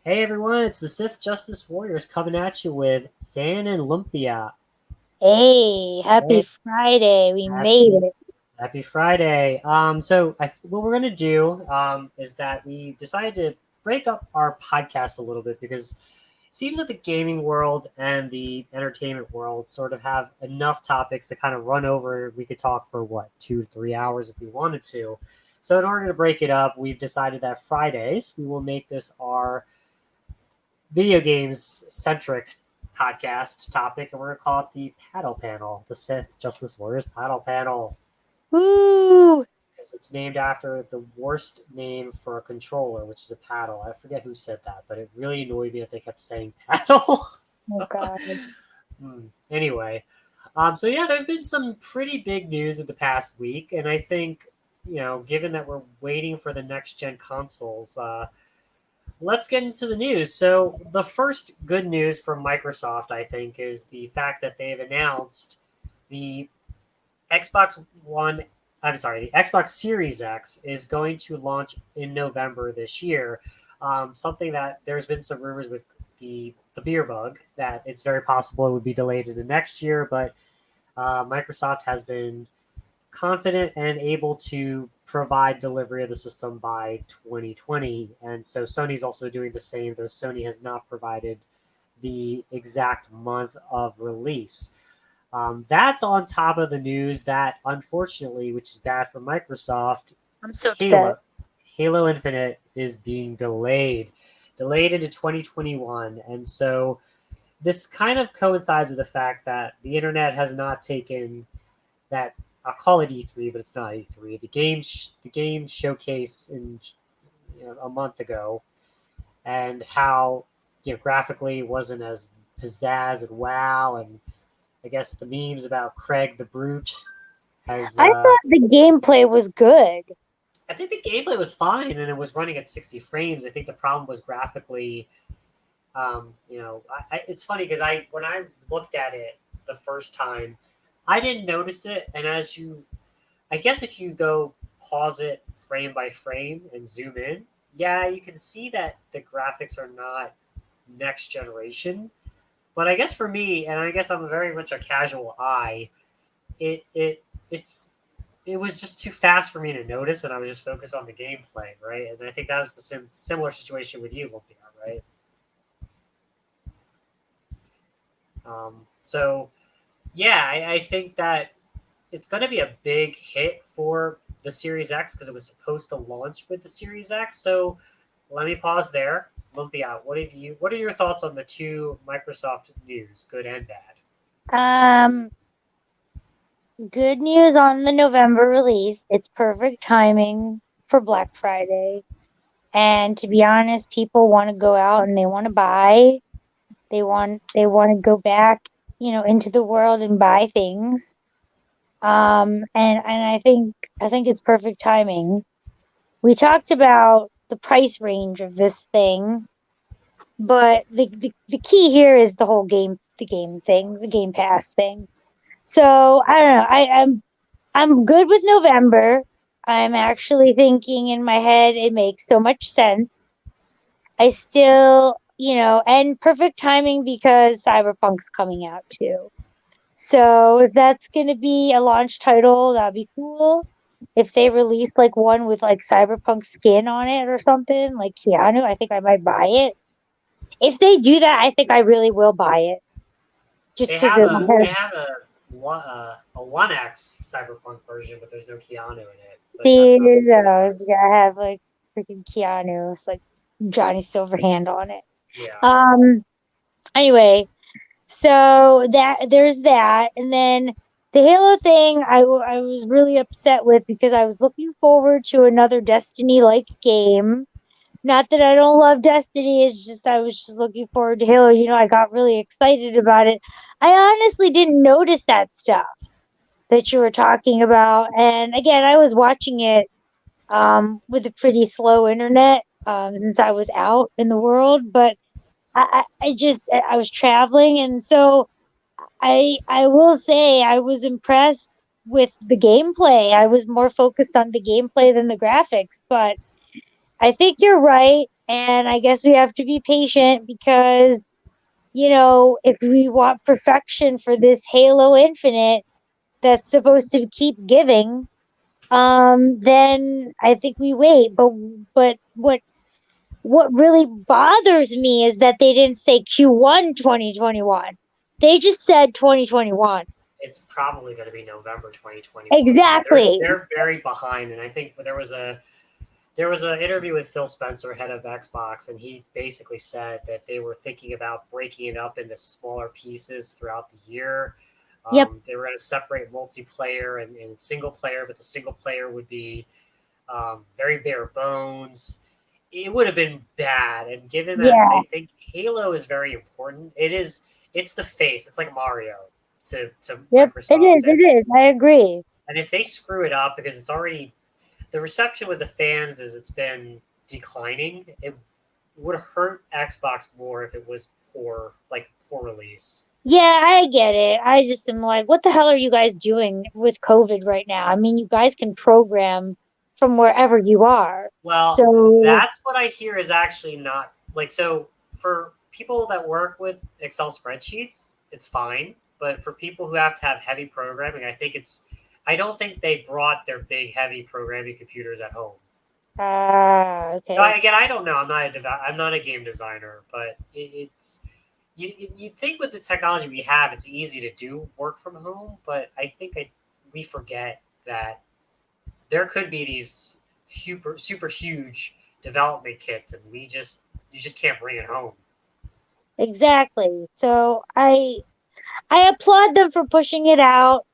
Hey everyone, it's the Sith Justice Warriors coming at you with Phan and Lumpia. Hey, happy Hey, Friday. We made happy it. happy Friday. What we're gonna do is that we decided to break up our podcast a little bit because it seems that the gaming world and the entertainment world sort of have enough topics to kind of run over. We could talk for what 2 to 3 hours if we wanted to. So in order to break it up, we've decided that Fridays we will make this our video games centric podcast topic, and we're going to call it the paddle panel, the Sith Justice Warriors paddle panel, Woo! because it's named after the worst name for a controller, which is a paddle. I forget who said that, but it really annoyed me that they kept saying paddle. Oh God. Anyway, so yeah, there's been some pretty big news in the past week, and I think given that we're waiting for the next gen consoles, let's get into the news. So, the first good news from Microsoft, I think, is the fact that they've announced the Xbox One. I'm sorry, the Xbox Series X is going to launch in November this year. Something that there's been some rumors with the beer bug that it's very possible it would be delayed into next year, but Microsoft has been confident and able to provide delivery of the system by 2020. And so Sony's also doing the same, though Sony has not provided the exact month of release. That's on top of the news that, unfortunately, which is bad for Microsoft, I'm so upset. Halo, Halo Infinite is being delayed into 2021. And so this kind of coincides with the fact that the internet has not taken that. I'll call it E3, but it's not E3. The game showcase in a month ago, and how graphically it wasn't as pizzazz and wow, and I guess the memes about Craig the Brute has. I thought the gameplay was good. I think the gameplay was fine and it was running at 60 frames. I think the problem was graphically. It's funny because when I looked at it the first time, I didn't notice it, and I guess if you go pause it frame by frame and zoom in, yeah, you can see that the graphics are not next generation. But I guess for me, and I guess I'm very much a casual eye, it it it's it was just too fast for me to notice, and I was just focused on the gameplay, right? And I think that was the similar situation with you, Lumpia, right? So yeah, I think that it's going to be a big hit for the Series X because it was supposed to launch with the Series X. So let me pause there. Lumpia, what are your thoughts on the two Microsoft news, good and bad? Um, Good news on the November release. It's perfect timing for Black Friday. And to be honest, people want to go out and they want to buy. They want to go back, into the world and buy things. And I think it's perfect timing. We talked about the price range of this thing, but the key here is the whole game thing, the Game Pass thing. So I don't know. I'm good with November. I'm actually thinking in my head it makes so much sense. I still, and perfect timing because Cyberpunk's coming out too. So if that's gonna be a launch title, that'd be cool. If they release like one with like Cyberpunk skin on it or something, like Keanu, I think I might buy it. If they do that, I think I really will buy it. Just They because have it they has, have a One X Cyberpunk version, but there's no Keanu in it. But see, that's not the Series it's X. gotta have like freaking Keanu. It's like Johnny Silverhand on it. Yeah, Um, anyway, so there's that, and then the Halo thing I was really upset with because I was looking forward to another Destiny-like game. Not that I don't love Destiny, it's just I was just looking forward to Halo. I got really excited about it. I honestly didn't notice that stuff that you were talking about. And again, I was watching it with a pretty slow internet since I was out in the world, but I was traveling, and so I will say I was impressed with the gameplay. I was more focused on the gameplay than the graphics, but I think you're right. And I guess we have to be patient because, if we want perfection for this Halo Infinite that's supposed to keep giving, then I think we wait. But what really bothers me is that they didn't say Q1 2021. They just said 2021. It's probably going to be November 2021. Yeah, Exactly. they're very behind, and I think there was an interview with Phil Spencer, head of Xbox, and he basically said that they were thinking about breaking it up into smaller pieces throughout the year. Yep. They were going to separate multiplayer and single player, but the single player would be very bare bones. It would have been bad, and given that Yeah. I think Halo is very important, it's the face. It's like Mario to Yep. It Microsoft, is. It is. I agree. and if they screw it up because it's already the reception with the fans is it's been declining. It would hurt Xbox more if it was poor release. Yeah, I get it. I just am like, what the hell are you guys doing with COVID right now? I mean, you guys can program from wherever you are. Well, So, that's what I hear is actually not like so for people that work with Excel spreadsheets, it's fine. But for people who have to have heavy programming, I don't think they brought their big heavy programming computers at home. So okay. I don't know. I'm not a game designer, but it's you think with the technology we have, it's easy to do work from home. But we forget that there could be these super huge development kits, and you just can't bring it home. Exactly. So I applaud them for pushing it out.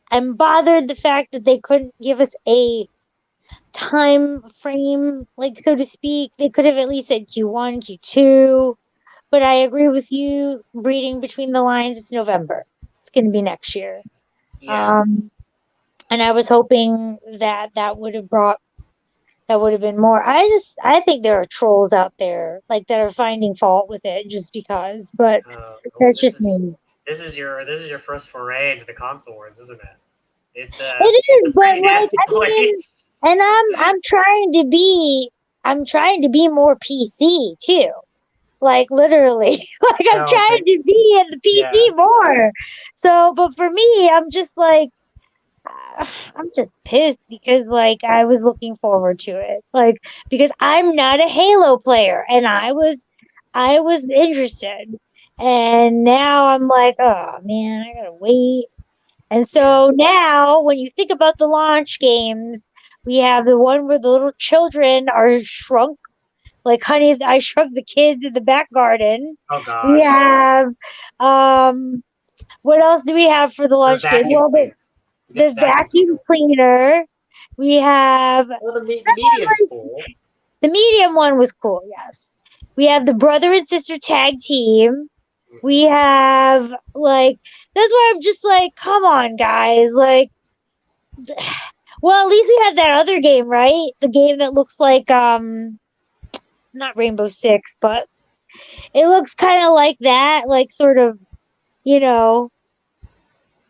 I'm bothered the fact that they couldn't give us a time frame, like so to speak. They could have at least said Q1, Q2. But I agree with you, reading between the lines, it's November. It's going to be next year. Yeah. Um, and I was hoping that that would have been more. I think there are trolls out there like that are finding fault with it just because, but Well, that's just me. this is your first foray into the console wars, isn't it? It It's a is, but pretty like nasty I mean, and place. I'm trying to be more PC too. Like literally, like I'm No, trying but to be in the yeah, PC more. So, but for me, I'm just like I'm just pissed because like I was looking forward to it. Like because I'm not a Halo player and I was interested. And now I'm like, oh man, I gotta wait. And yeah. so now when you think about the launch games, we have the one where the little children are shrunk like Honey, I Shrunk the Kids in the Back Garden. Oh We gosh, have what else do we have for the the launch game? vacuum Well, cleaner. You get the the vacuum cleaner. vacuum cleaner. We have Well, the that's why medium's like cool. the medium one was cool, yes. We have the brother and sister tag team. We Hmm. have like that's why I'm just like, come on, guys. Like well, at least we have that other game, right? The game that looks like not Rainbow Six, but it looks kind of like that, like sort of, you know,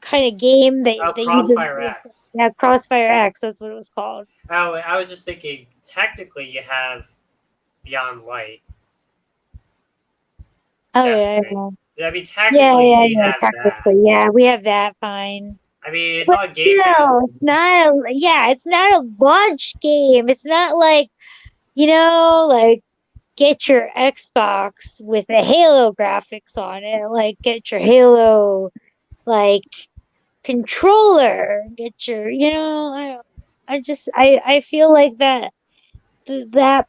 kind of game Oh, that you Crossfire do. X. Yeah, Crossfire X. That's what it was called. Oh, I was just thinking. Technically, you have Beyond Light, Oh yeah, Destiny. I mean, yeah, technically, yeah, you yeah. have that. Technically, yeah, we have that. Fine, I mean, it's but on Game still, Pass. it's not. Yeah, it's not a launch game. It's not like like get your Xbox with the Halo graphics on it. Like get your Halo like controller. Get your, I feel like that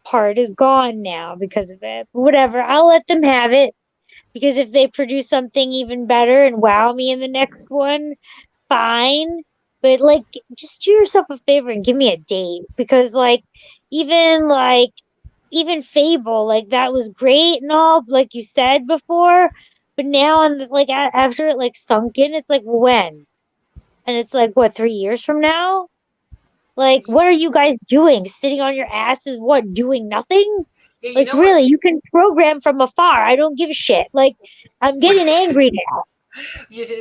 part is gone now because of it. But whatever, I'll let them have it because if they produce something even better and wow me in the next one, fine. But like, just do yourself a favor and give me a date because even like even Fable, like that was great and all, like you said before. But now, like after it like sunk in, it's like when, and it's like what 3 years from now. Like, what are you guys doing? Sitting on your asses, what, doing nothing? Yeah, you Like, know what? really, you can program from afar. I don't give a shit. Like, I'm getting angry now.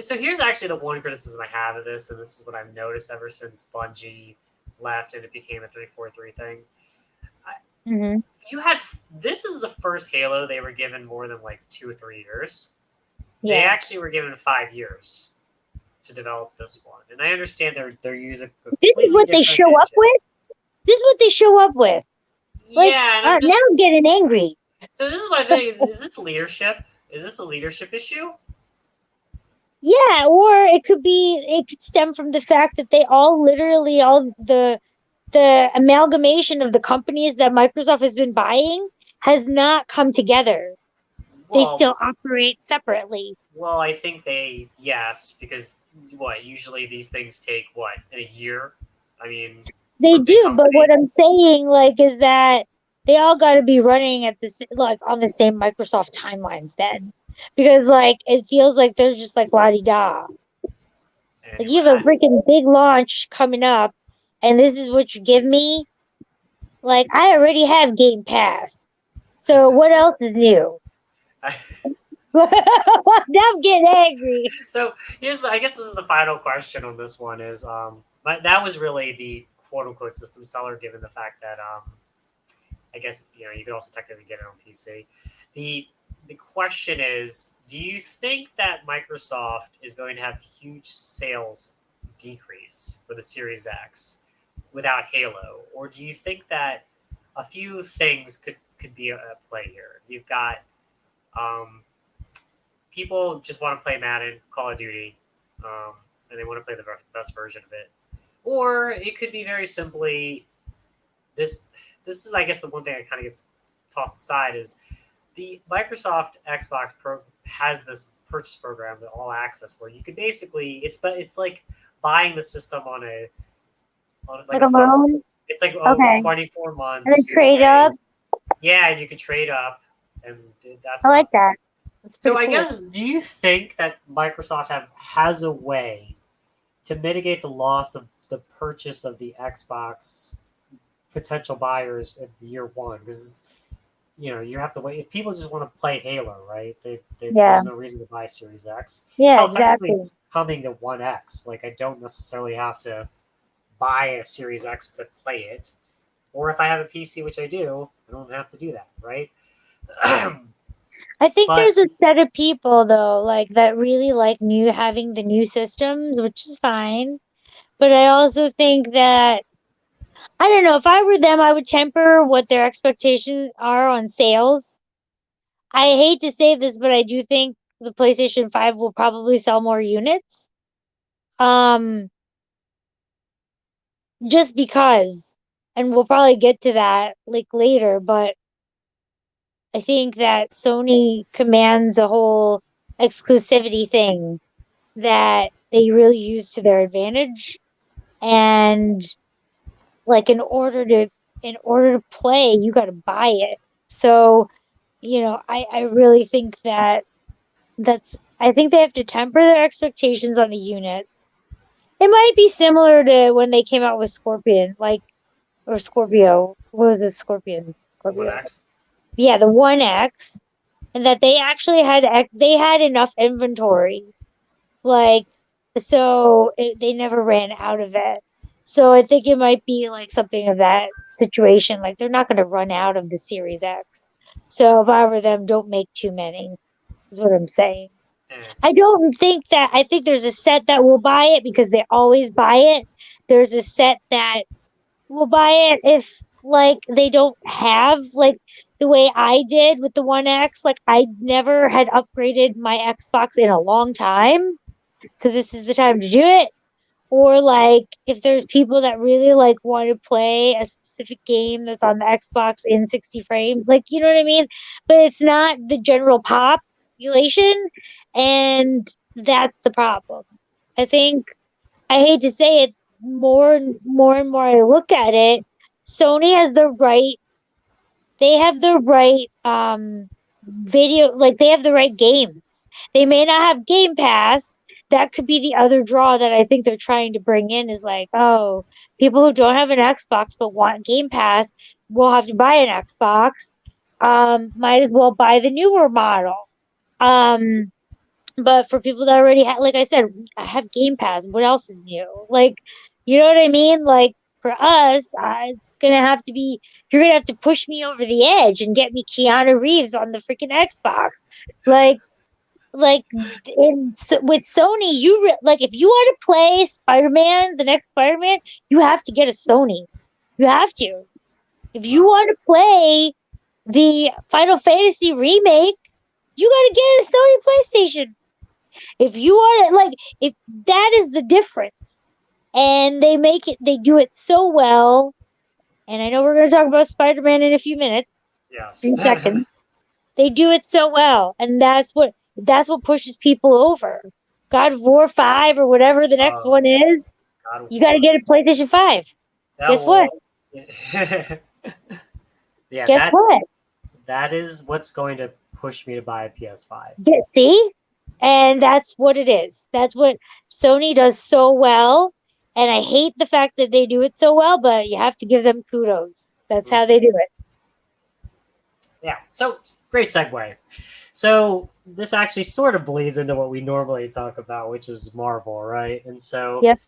So here's actually the one criticism I have of this, and this is what I've noticed ever since Bungie left and it became a 343 thing. Hmm. You had this is the first Halo they were given more than like 2 or 3 years. They Yeah. actually were given 5 years to develop this one, and I understand they're using a This is completely what they different show up engine. with. This is what they show up with. Like, Yeah, and now I'm getting angry. so this is my thing: is this leadership? Is this a leadership issue? Yeah, or it could stem from the fact that they all literally all the amalgamation of the companies that Microsoft has been buying has not come together. They Well, still operate separately. well, I think they yes because what usually these things take what in a year. I mean, for They a big do, but what company. I'm saying, like, is that they all got to be running at this, like, on the same Microsoft timelines then, because like it feels like they're just like la di da. Like Anyway, you have a freaking big launch coming up, and this is what you give me. Like I already have Game Pass, so what else is new? I, Now I'm getting angry. so here's I guess this is the final question on this one is that was really the quote unquote system seller given the fact that I guess you could also technically get it on PC. The the question is, do you think that Microsoft is going to have huge sales decrease for the Series X without Halo, or do you think that a few things could be at play here? You've got um, people just want to play Madden, Call of Duty, and they want to play the best version of it, or it could be very simply this. This is, I guess, the one thing that kind of gets tossed aside is the Microsoft Xbox Pro has this purchase program, the All Access, where you could basically it's like buying the system on like Like a a phone. loan, It's like over okay, 24 and then months you trade pay. up. Yeah, and you could trade up and that I like stuff. that. That's So pretty I cool. guess, do you think that Microsoft has a way to mitigate the loss of the purchase of the Xbox potential buyers at year one? Because you have to wait. If people just want to play Halo, right? Yeah, there's no reason to buy Series X. yeah, Hell, technically, exactly. it's coming to One X. Like, I don't necessarily have to buy a Series X to play it. Or if I have a PC, which I do, I don't have to do that, right? I think but there's a set of people though, like that really like new having the new systems, which is fine. But I also think that I don't know, if I were them, I would temper what their expectations are on sales. I hate to say this, but I do think the PlayStation 5 will probably sell more units. Um, just because. And we'll probably get to that like later, but I think that Sony commands a whole exclusivity thing that they really use to their advantage. And like in order to play, you got to buy it. So, I really think I think they have to temper their expectations on the units. It might be similar to when they came out with Scorpion, like, or Scorpio. What was it? Scorpion. One Scorpio. X, Yeah, the One X, and that they actually had enough inventory. Like, so they never ran out of it. So I think it might be like something of that situation. Like they're not going to run out of the Series X. So if I were them, don't make too many, is what I'm saying. eh. I think there's a set that will buy it because they always buy it. There's a set that will buy it if like they don't have like the way I did with the One X. Like I never had upgraded my Xbox in a long time. So this is the time to do it. Or like if there's people that really like want to play a specific game that's on the Xbox in 60 frames, like you know what I mean? But it's not the general population, and that's the problem. I think I hate to say it, more and more I look at it, Sony has the right they have the right video, like they have the right games. They may not have Game Pass. That could be the other draw that I think they're trying to bring in is like, oh, people who don't have an Xbox but want Game Pass will have to buy an Xbox. Might as well buy the newer model. Um, but for people that already have, like I said, I have Game Pass. What else is new? Like, you know what I mean? Like for us, gonna have to be. You're gonna have to push me over the edge and get me Keanu Reeves on the freaking Xbox. Like, with Sony, like if you want to play Spider-Man, the next Spider-Man, you have to get a Sony. You have to. If you Wow. want to play the Final Fantasy remake, you gotta get a Sony PlayStation. If you want it, like, if that is the difference. And they do it so well. And I know we're going to talk about Spider-Man in a few minutes, Yes. few seconds. They do it so well. And that's what pushes people over. God of War 5 or whatever the next Oh, one is, God of you got to War. get a PlayStation 5. That Guess what? will. Yeah, Guess what? that is what's going to push me to buy a PS5. See? And that's what it is. That's what Sony does so well. And I hate the fact that they do it so well, but you have to give them kudos. That's how they do it. Yeah. So great segue. So this actually sort of bleeds into what we normally talk about, which is Marvel, right? And so Yep.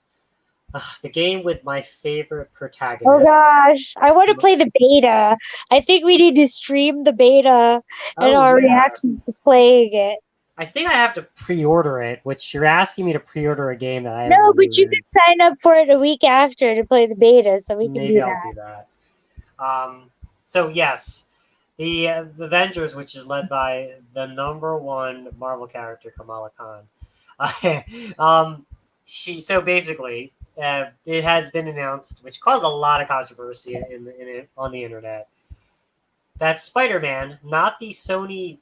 the game with my favorite Oh protagonist. gosh, I want to play the beta. I think we need to stream the beta and Oh our yeah, reactions to playing it. I think I have to pre-order it, which you're asking me to pre-order a game that I haven't No, but you even. can sign up for it a week after to play the beta, so we can Maybe do I'll that. do that. So yes, the Avengers, which is led by the number one Marvel character Kamala Khan. She so basically it has been announced, which caused a lot of controversy on the internet, that Spider-Man, not the Sony.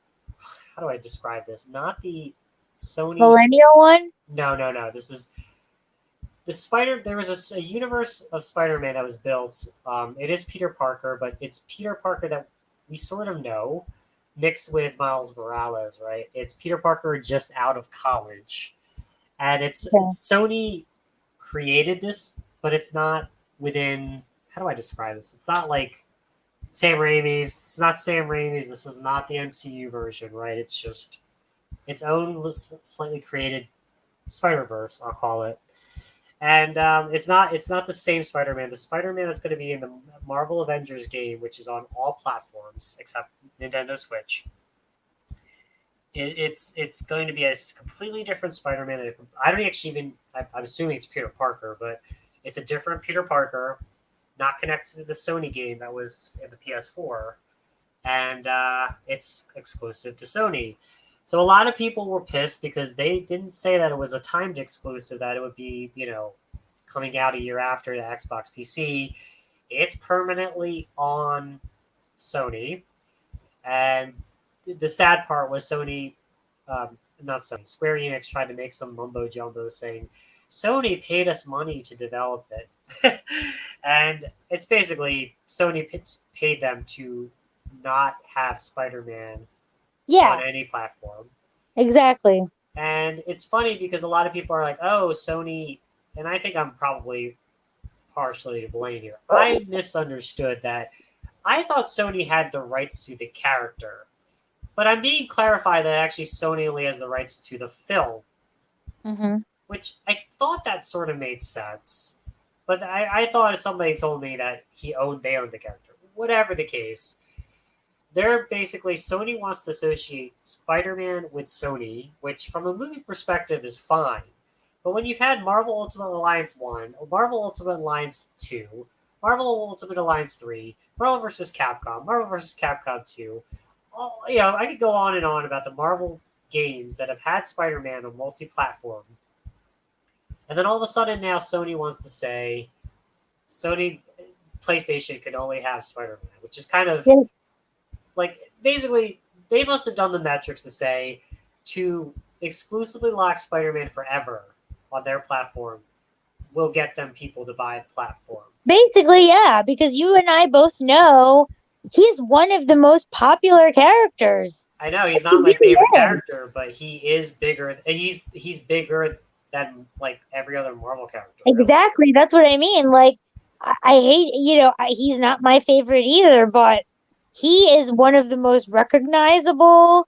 How do I describe this? Not the Sony. Millennial one? No, no, no. This is the Spider. There was a universe of Spider-Man that was built. It is Peter Parker, but it's Peter Parker that we sort of know, mixed with Miles Morales, right? It's Peter Parker just out of college, and Okay. it's Sony created this, but it's not within. How do I describe this? It's not like Sam Raimi's. It's not Sam Raimi's. This is not the MCU version, right? It's just its own slightly created Spider Verse, I'll call it. And it's not the same Spider-Man. The Spider-Man that's going to be in the Marvel Avengers game, which is on all platforms except Nintendo Switch. It's going to be a completely different Spider-Man. I don't actually even. I'm assuming it's Peter Parker, but it's a different Peter Parker, not connected to the Sony game that was in the PS4, and it's exclusive to Sony. So a lot of people were pissed because they didn't say that it was a timed exclusive, that it would be, coming out a year after the Xbox PC. It's permanently on Sony. And the sad part was not Sony, Square Enix tried to make some mumbo jumbo saying, Sony paid us money to develop it. And it's basically Sony paid them to not have Spider-Man on Yeah, any platform. exactly. And it's funny because a lot of people are like, oh, Sony, and I think I'm probably partially to blame here. I misunderstood that. I thought Sony had the rights to the character, but I'm being clarified that actually Sony only has the rights to the film, Hmm. which I thought that sort of made sense. But I thought somebody told me that they owned the character. Whatever the case, they're basically Sony wants to associate Spider-Man with Sony, which from a movie perspective is fine. But when you've had Marvel Ultimate Alliance 1, Marvel Ultimate Alliance 2, Marvel Ultimate Alliance 3, Marvel vs. Capcom, Marvel vs. Capcom 2, I could go on and on about the Marvel games that have had Spider-Man on multi-platform. And then all of a sudden now Sony wants to say Sony PlayStation can only have Spider-Man, which is kind of Yeah. like basically they must have done the metrics to say to exclusively lock Spider-Man forever on their platform will get them people to buy the platform. Basically, yeah, because you and I both know he's one of the most popular characters. I know he's He not my really favorite is. character, but he is bigger. He's bigger than like every other Marvel character. Really. Exactly. That's what I mean. Like, I hate, he's not my favorite either, but he is one of the most recognizable.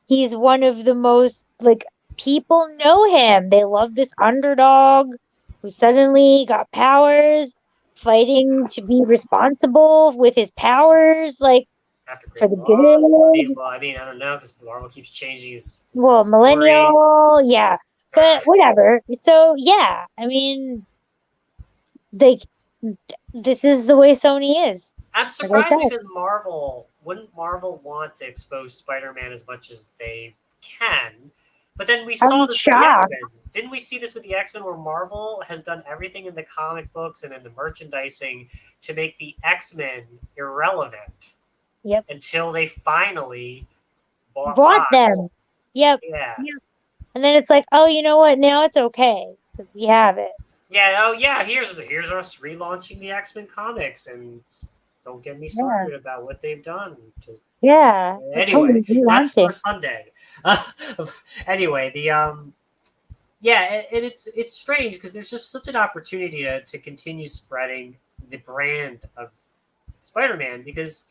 He's one of the most, like, people know him. They love this underdog who suddenly got powers fighting to be responsible with his powers, like After for great the loss. good. I mean, I don't know because Marvel keeps changing his Well, story. millennial, yeah, but whatever. So yeah, I mean, like this is the way Sony is. I'm Like I surprised said, because Marvel wouldn't Marvel want to expose Spider-Man as much as they can. But then we saw I'm this with the shocked. X-Men. Didn't we see this with the X-Men where Marvel has done everything in the comic books and in the merchandising to make the X-Men irrelevant Yep, until they finally bought bought Fox. them. Yep, Yeah. yep. And then it's like, oh, you know what? Now it's okay because we have it. Yeah, oh yeah, here's us relaunching the X-Men comics and don't get me Yeah, started about what they've done to. yeah. We're Anyway, totally that's for relaunching. Sunday. Anyway, the yeah, it's strange because there's just such an opportunity to continue spreading the brand of Spider-Man because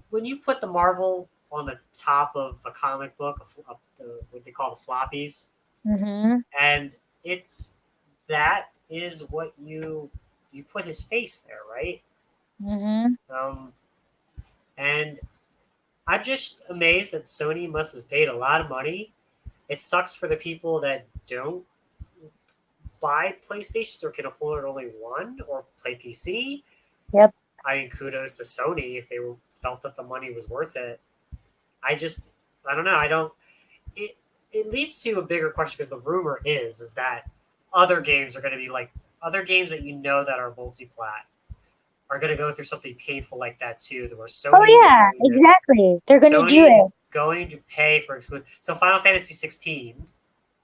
when you put the Marvel on the top of a comic book, what they call the floppies, Mm-hmm. and it's that is what you put his face there, right? Mm-hmm. Um, and I'm just amazed that Sony must have paid a lot of money. It sucks for the people that don't buy PlayStations or can afford only one or play PC. Yep. I mean, kudos to Sony if they felt that the money was worth it. I just, I don't know. I don't. It it leads to a bigger question because the rumor is that other games are going to be like other games that you know that are multi-plat are going to go through something painful like that too. Where Oh Sony is yeah, going to exactly. They're gonna do Sony it. is going to pay for exclusive. So Final Fantasy 16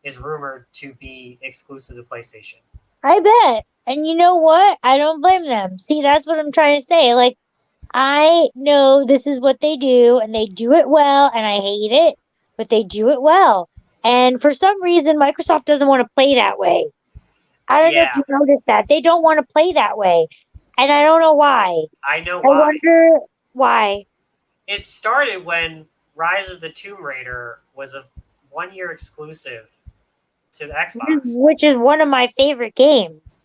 is rumored to be exclusive to PlayStation. I bet. And you know what? I don't blame them. See, that's what I'm trying to say. Like, I know this is what they do, and they do it well, and I hate it, but they do it well. And for some reason, Microsoft doesn't want to play that way. I don't know if Yeah, you noticed that. They don't want to play that way. And I don't know why. I know I why. wonder why. It started when Rise of the Tomb Raider was a 1 year exclusive to Xbox. Which is one of my favorite games.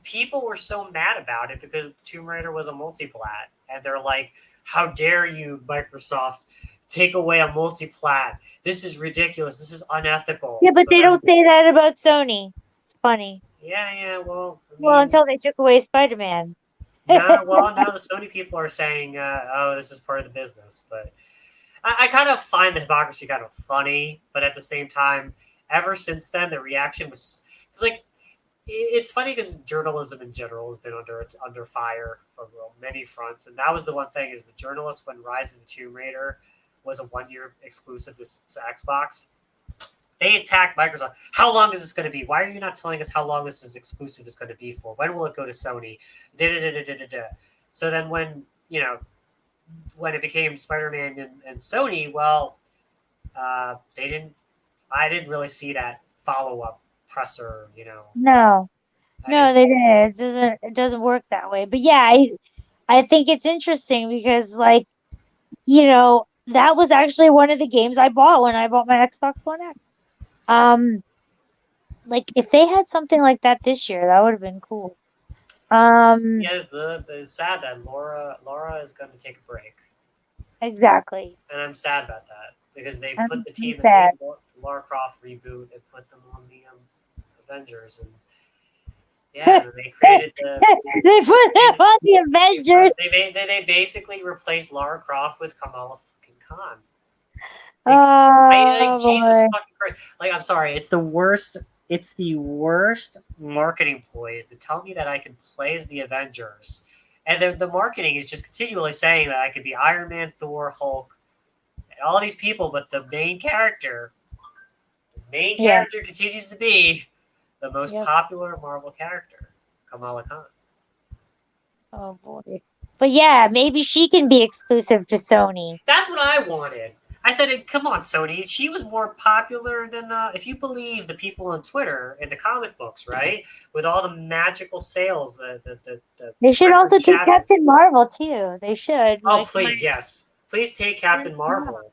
People were so mad about it because Tomb Raider was a multi-plat, and they're like, "How dare you, Microsoft, take away a multi-plat? This is ridiculous. This is unethical." Yeah, but So they then, don't say that about Sony. It's funny. yeah, yeah. Well, I Well, mean, until they took away Spider-Man. now the Sony people are saying, "Oh, this is part of the business," but I kind of find the hypocrisy kind of funny, but at the same time, ever since then, the reaction was it's like it's funny because journalism in general has been under fire from many fronts, and that was the one thing is the journalists when Rise of the Tomb Raider was a 1 year exclusive to Xbox. They attacked Microsoft. How long is this going to be? Why are you not telling us how long this is exclusive is going to be for? When will it go to Sony? Da, da, da, da, da, da. So then when when it became Spider-Man and Sony, well, they didn't. I didn't really see that follow-up presser. No. I No, didn't. they didn't. It doesn't work that way. But yeah, I think it's interesting because like, that was actually one of the games I bought when I bought my Xbox One X. Um, like if they had something like that this year, that would have been cool. Um, Yeah, it's sad that Laura is going to take a break, exactly. and I'm sad about that because they put the I'm team that sad. made Lara Croft reboot and put them on the Avengers, and yeah, and they created the They put them they on the Avengers. they basically replaced Lara Croft with Kamala fucking Khan. Like Oh Jesus boy. fucking Christ. Like I'm sorry, it's the worst. It's the worst marketing ploys to tell me that I can play as the Avengers, and the marketing is just continually saying that I could be Iron Man, Thor, Hulk, and all these people, but the main Yeah. character continues to be the most Yep. popular Marvel character, Kamala Khan. Oh boy. But yeah, maybe she can be exclusive to Sony. That's what I wanted. I said, "Come on, Sony. She was more popular than if you believe the people on Twitter and the comic books, right? With all the magical sales, the They should record also take shattering." Captain Marvel too. They should. Oh, Like please, yes, please take Captain my Marvel.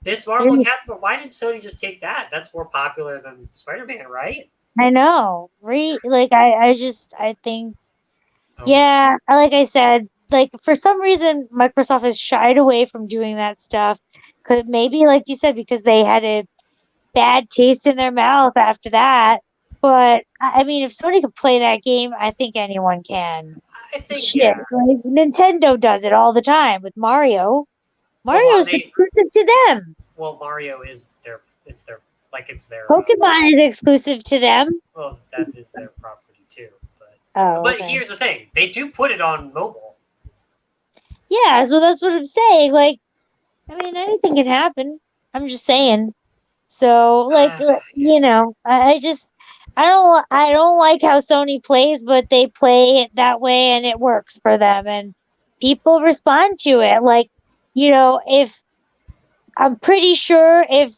This Marvel Captain Marvel. Why didn't Sony just take that? That's more popular than Spider Man, right? I know. Like I think Oh my. Yeah, like I said, like for some reason Microsoft has shied away from doing that stuff. Could maybe, like you said, because they had a bad taste in their mouth after that. But I mean, if Sony can play that game, I think anyone can. I think Shit, yeah. like Nintendo does it all the time with Mario. Well, Mario's exclusive to them. Mario is their it's their Pokemon is exclusive to them. well, that is their property too. Oh, But okay. here's the thing: they do put it on mobile. Yeah, so that's what I'm saying. Like, I mean, anything can happen. I'm just saying. So, like, Yeah. I don't like how Sony plays, but they play it that way and it works for them and people respond to it. Like, if I'm pretty sure if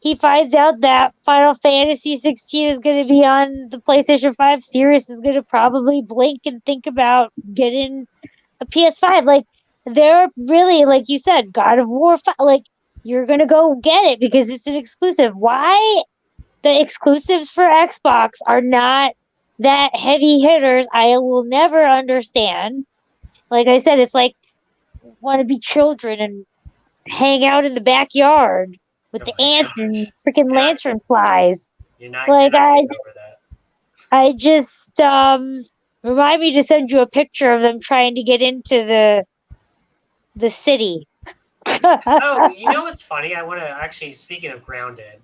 he finds out that Final Fantasy 16 is going to be on the PlayStation 5, Sirius is going to probably blink and think about getting a PS5. Like, they're really, like you said, God of War 5, like, you're going to go get it because it's an exclusive. Why the exclusives for Xbox are not that heavy hitters, I will never understand. Like I said, it's like want to be children and hang out in the backyard with Oh the my ants gosh. and freaking You're not. lantern flies. You're Like not getting over that. I just remind me to send you a picture of them trying to get into the city. Oh, you know what's funny? I want to actually, speaking of grounded,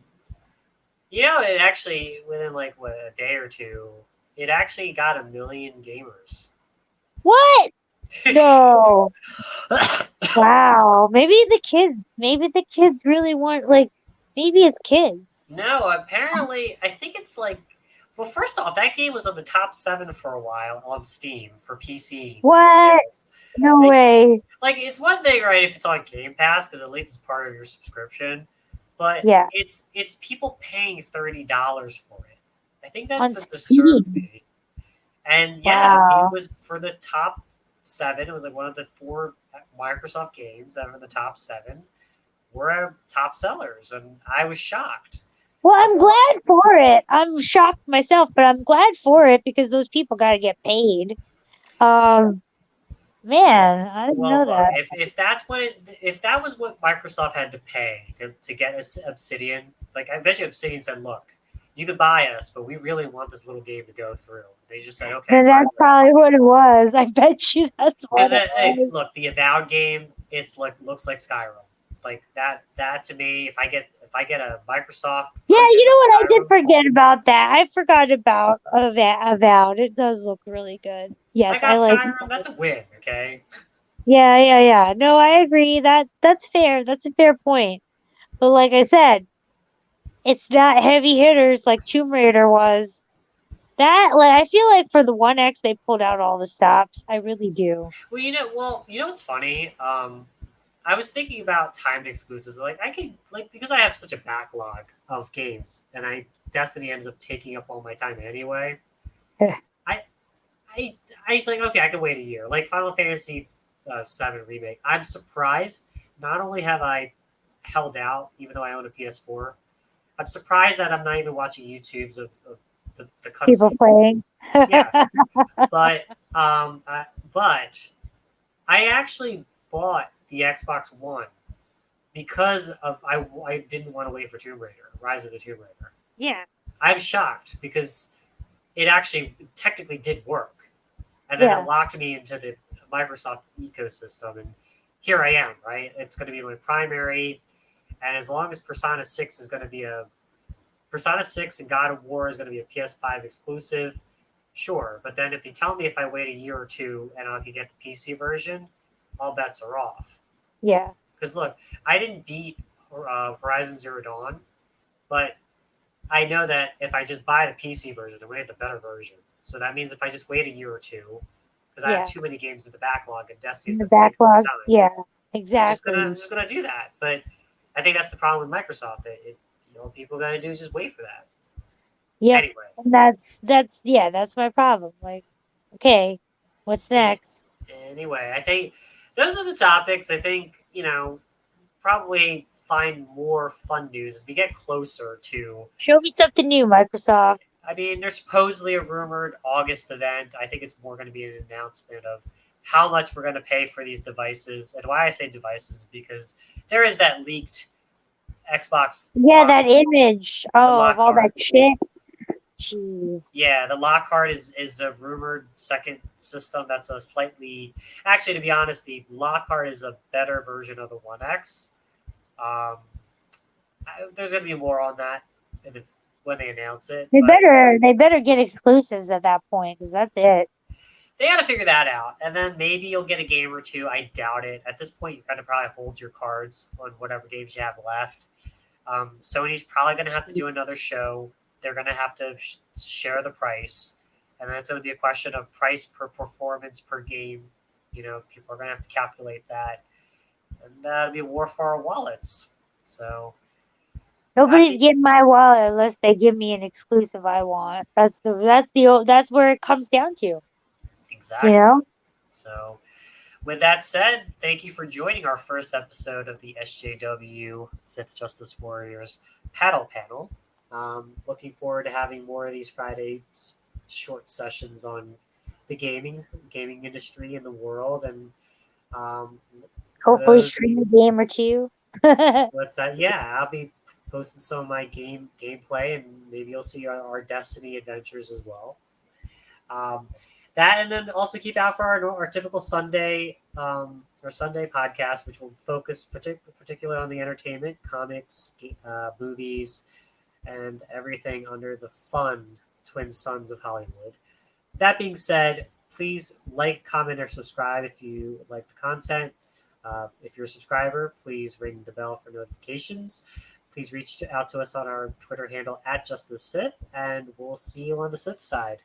it actually within like what a day or two, it actually got 1 million gamers. What? No. Wow. Maybe the kids really want, like, maybe it's kids. No, apparently, I think it's like. Well, first off, that game was on the top 7 for a while on Steam for PC What? sales. No Like, way. it's one thing, right, if it's on Game Pass because at least it's part of your subscription, but Yeah. it's people paying $30 for it. I think that's On what disturbed Steam. me. And yeah, it Wow. was for the top 7. It was like one of the 4 Microsoft games that were in the top 7 were top sellers, and I was shocked. Well, Of I'm all, glad for it. I'm shocked myself, but I'm glad for it because those people got to get paid. Um, Man, I didn't well, know look, that. if that was what Microsoft had to pay to get us Obsidian, like I bet you Obsidian said, "Look, you could buy us, but we really want this little game to go through." They just said, "Okay, Then fine, that's whatever." probably what it was. I bet you that's Because what it was. look, the Avowed game, it's like looks like Skyrim. Like that to me, if I get a Microsoft Yeah, version you of know what? I did Skyrim, forget about that. I forgot about Avowed. It does look really good. I Yes, I got like Skyrim. it. That's a win. Okay. Yeah, yeah, yeah. No, I agree. That's fair. That's a fair point. But like I said, it's not heavy hitters like Tomb Raider was. That like I feel like for the One X they pulled out all the stops. I really do. Well, what's funny? I was thinking about timed exclusives. Like I could because I have such a backlog of games, and Destiny ends up taking up all my time anyway. I I I was like, okay, I can wait a year. Like Final Fantasy Seven remake. I'm surprised. Not only have I held out, even though I own a PS4, I'm surprised that I'm not even watching YouTubes of the People cutscenes. playing. Yeah, but but I actually bought the Xbox One because I didn't want to wait for Tomb Raider, Rise of the Tomb Raider. Yeah, I'm shocked because it actually technically did work, and then it yeah, locked me into the Microsoft ecosystem, and here I am. Right, it's going to be my primary, and as long as Persona 6 is going to be a Persona 6 and God of War is going to be a PS5 exclusive, sure. But then if you tell me if I wait a year or two and I can get the PC version, all bets are off. yeah, Because look, I didn't beat Horizon Zero Dawn, but I know that if I just buy the PC version, I'm going to get the better version. So that means if I just wait a year or two, because I have yeah. too many games in the backlog and In Destiny's the going to take up my backlog. time, Yeah, I'm exactly. just gonna do that. But I think that's the problem with Microsoft. People got to do is just wait for that. Yep. Anyway, And that's my problem. Like, okay, what's eh, next? anyway, I think those are the topics. I think probably find more fun news as we get closer to. Show me something new, Microsoft. I mean, there's supposedly a rumored August event. I think it's more going to be an announcement of how much we're going to pay for these devices. And why I say devices is because there is that leaked Xbox Yeah, lock, that image. the Oh, of all that Lockhart. shit. Jeez. Yeah, the Lockhart is a rumored second system that's a slightly. Actually, to be honest, the Lockhart is a better version of the One X. Um, there's going to be more on that when they announce it, but They better get exclusives at that point, because that's it. they got to figure that out. And then maybe you'll get a game or two. I doubt it. At this point, you've got to probably hold your cards on whatever games you have left. Sony's probably going to have to do another show. They're going to have to share the price. And then it's going to be a question of price per performance per game. People are going to have to calculate that. And that'll be a war for our wallets. So, I Nobody's mean, getting my wallet unless they give me an exclusive I want. That's where it comes down to. You exactly. know? So, with that said, thank you for joining our first episode of the S.J.W. Sith Justice Warriors paddle panel. Looking forward to having more of these Friday short sessions on the gaming industry in the world, and um, for Hopefully those, stream a game or two. Hopefully what's that? Yeah, I'll be posting some of my gameplay, and maybe you'll see our Destiny adventures as well. Um, that and then also keep out for our typical Sunday podcast, which will focus particularly on the entertainment, comics, movies, and everything under the fun twin sons of Hollywood. That being said, please like, comment, or subscribe if you like the content. If you're a subscriber, please ring the bell for notifications. Please reach out to us on our Twitter handle @JustTheSith, and we'll see you on the Sith side.